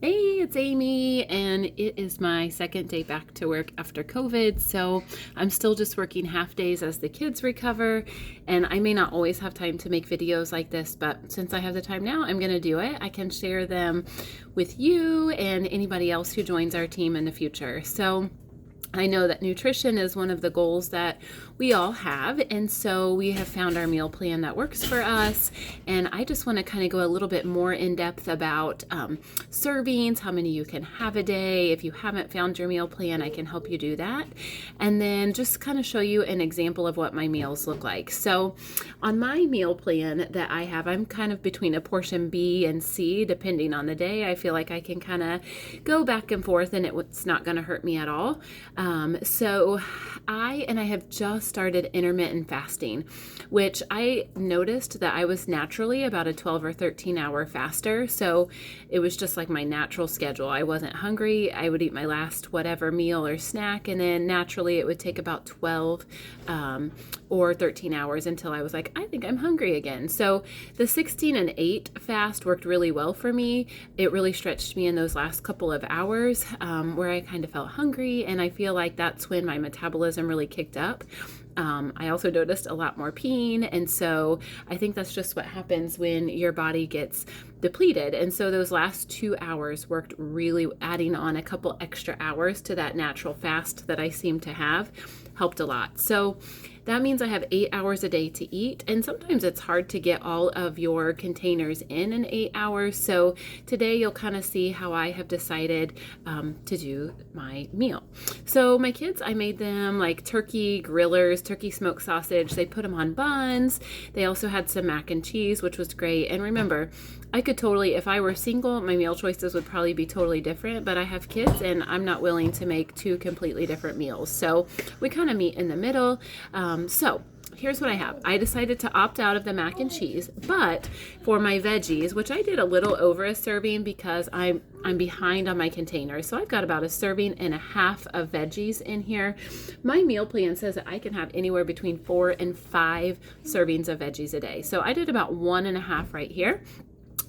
Hey, it's Amy, and it is my second day back to work after COVID. So I'm still just working half days as the kids recover, and I may not always have time to make videos like this, but since I have the time now, I'm going to do it. I can share them with you and anybody else who joins our team in the future. So I know that nutrition is one of the goals that we all have, and so we have found our meal plan that works for us. And I just want to kind of go a little bit more in depth about servings, how many you can have a day. If you haven't found your meal plan, I can help you do that. And then just kind of show you an example of what my meals look like. So on my meal plan that I have, I'm kind of between a portion B and C, depending on the day. I feel like I can kind of go back and forth, and it's not going to hurt me at all. So I have just started intermittent fasting, which I noticed that I was naturally about a 12 or 13 hour faster. So it was just like my natural schedule. I wasn't hungry. I would eat my last whatever meal or snack, and then naturally it would take about 12 or 13 hours until I was like, I think I'm hungry again. So the 16 and 8 fast worked really well for me. It really stretched me in those last couple of hours where I kind of felt hungry, and I feel like that's when my metabolism really kicked up. I also noticed a lot more peeing, and so I think that's just what happens when your body gets depleted. And so those last 2 hours worked really, adding on a couple extra hours to that natural fast that I seem to have helped a lot. So that means I have 8 hours a day to eat, and sometimes it's hard to get all of your containers in 8 hours. So today you'll kind of see how I have decided to do my meal. So my kids, I made them like turkey grillers, turkey smoked sausage. They put them on buns. They also had some mac and cheese, which was great. And remember, I could totally, if I were single, my meal choices would probably be totally different, but I have kids and I'm not willing to make two completely different meals. So we kind of meet in the middle. So here's what I have. I decided to opt out of the mac and cheese, but for my veggies, which I did a little over a serving because I'm behind on my containers. So I've got about a serving and a half of veggies in here. My meal plan says that I can have anywhere between 4 and 5 servings of veggies a day. So I did about 1.5 right here.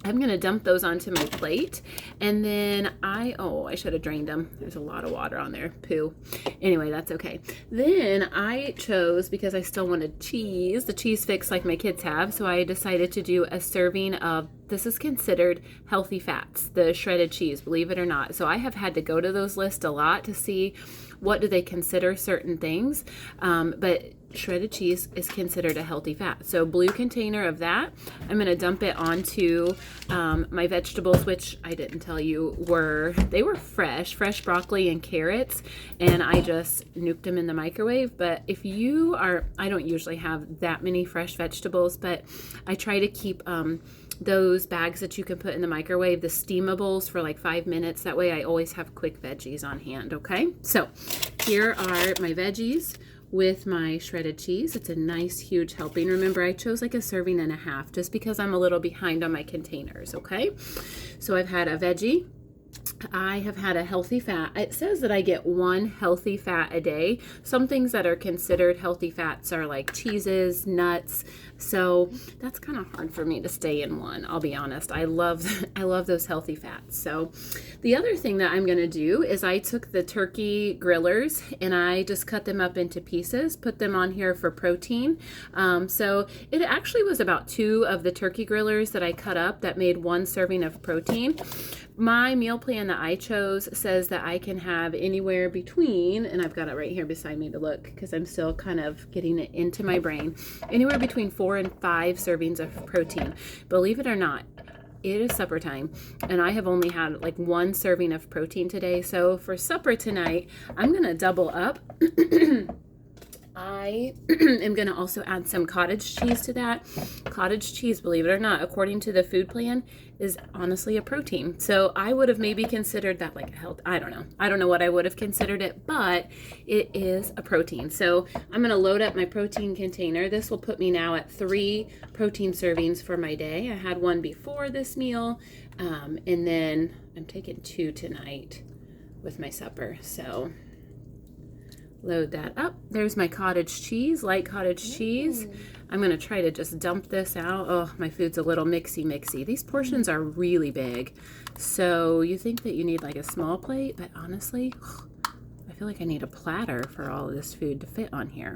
I'm going to dump those onto my plate, and then I should have drained them. There's a lot of water on there. Poo. Anyway, that's okay. Then I chose, because I still wanted cheese, the cheese fix like my kids have, so I decided to do a serving of, this is considered healthy fats, the shredded cheese, believe it or not. So I have had to go to those lists a lot to see what do they consider certain things, but shredded cheese is considered a healthy fat. So blue container of that. I'm going to dump it onto my vegetables, which I didn't tell you were fresh broccoli and carrots, and I just nuked them in the microwave. But if you are, I don't usually have that many fresh vegetables, but I try to keep those bags that you can put in the microwave, the steamables, for like 5 minutes. That way I always have quick veggies on hand. Okay, so here are my veggies with my shredded cheese. It's a nice huge helping. Remember, I chose like a serving and a half just because I'm a little behind on my containers. Okay, so I've had a veggie. I have had a healthy fat. It says that I get 1 healthy fat a day. Some things that are considered healthy fats are like cheeses, nuts. So that's kind of hard for me to stay in one. I'll be honest. I love those healthy fats. So the other thing that I'm going to do is I took the turkey grillers and I just cut them up into pieces, put them on here for protein. So it actually was about 2 of the turkey grillers that I cut up that made 1 serving of protein. My meal plan that I chose says that I can have anywhere between, and I've got it right here beside me to look because I'm still kind of getting it into my brain, anywhere between 4 and 5 servings of protein. Believe it or not, it is supper time, and I have only had like 1 serving of protein today. So for supper tonight, I'm going to double up. I am going to also add some cottage cheese to that. Cottage cheese, believe it or not, according to the food plan, is honestly a protein. So I would have maybe considered that like a health. I don't know. I don't know what I would have considered it, but it is a protein. So I'm going to load up my protein container. This will put me now at 3 protein servings for my day. I had 1 before this meal, and then I'm taking 2 tonight with my supper. So load that up. There's my cottage cheese, light cottage cheese. I'm gonna try to just dump this out. Oh, my food's a little mixy. These portions are really big. So you think that you need like a small plate, but honestly, I feel like I need a platter for all of this food to fit on here.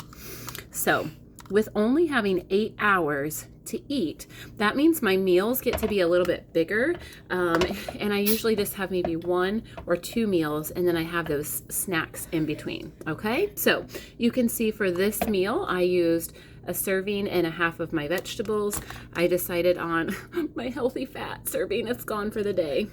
So with only having 8 hours to eat, that means my meals get to be a little bit bigger, and I usually just have maybe 1 or 2 meals, and then I have those snacks in between. Okay, so you can see for this meal I used a serving and a half of my vegetables. I decided on my healthy fat serving. It's gone for the day,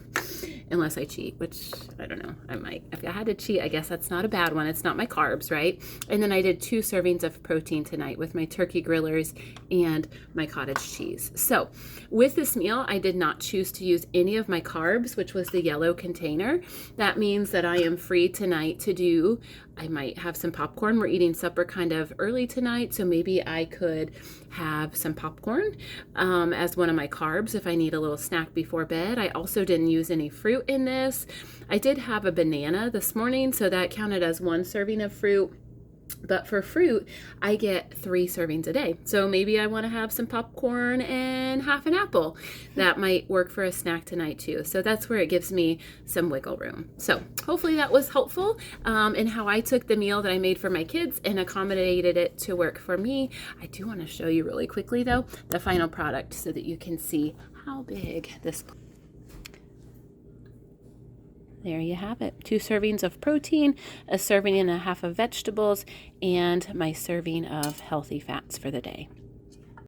unless I cheat, which I don't know, I might. If I had to cheat, I guess that's not a bad one. It's not my carbs, right? And then I did 2 servings of protein tonight with my turkey grillers and my cottage cheese. So with this meal, I did not choose to use any of my carbs, which was the yellow container. That means that I am free tonight to do, I might have some popcorn. We're eating supper kind of early tonight, so maybe I could have some popcorn as one of my carbs if I need a little snack before bed. I also didn't use any fruit in this. I did have a banana this morning, so that counted as 1 serving of fruit. But for fruit, I get 3 servings a day. So maybe I want to have some popcorn and half an apple. That might work for a snack tonight too. So that's where it gives me some wiggle room. So hopefully that was helpful in how I took the meal that I made for my kids and accommodated it to work for me. I do want to show you really quickly though, the final product so that you can see how big this. There you have it. 2 servings of protein, a serving and a half of vegetables, and my serving of healthy fats for the day.